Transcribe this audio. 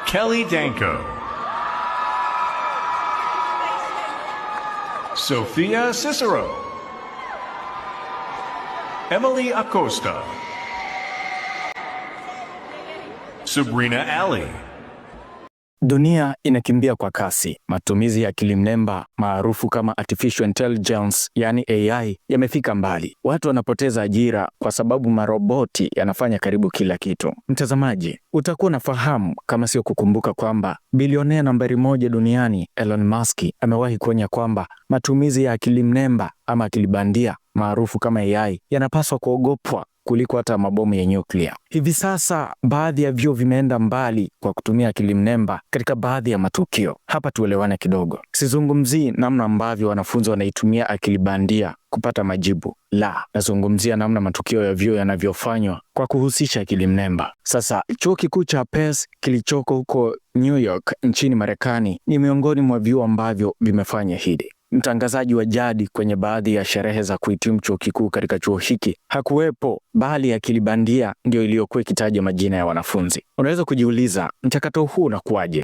Kelly Danko, Sophia Cicero, Emily Acosta, Sabrina Ali. Dunia inakimbia kwa kasi. Matumizi ya akili mnemba maarufu kama artificial intelligence, yani AI, yamefika mbali. Watu wanapoteza ajira kwa sababu maroboti yanafanya karibu kila kitu. Mtazamaji, utakuwa unafahamu kama sio kukumbuka kwamba bilionea nambari 1 duniani Elon Musk amewahi kuonya kwamba matumizi ya akili mnemba ama akili bandia maarufu kama AI yanapaswa kuogopwa kuliko hata mabomu ya nyuklia. Hivi sasa baadhi ya vyuo vimeenda mbali kwa kutumia akili mnemba katika baadhi ya matukio. Hapa tuelewane kidogo. Sizungumzii namna ambavyo wanafunzi wanaitumia akili bandia kupata majibu. La, nazungumzia namna matukio ya vyuo yanavyofanywa kwa kuhusisha akili mnemba. Sasa, chuo kikuu cha Pace kilichoko huko New York nchini Marekani ni miongoni mwa vyuo ambavyo vimefanya hili. Mtangazaji wa jadi kwenye baadhi ya sherehe za kuhitimu chuo kikuu katika chuo hiki hakuwepo, bali akili bandia ndio iliyokuwa ikitaja majina ya wanafunzi. Unaweza kujiuliza mchakato huu unakuwaje?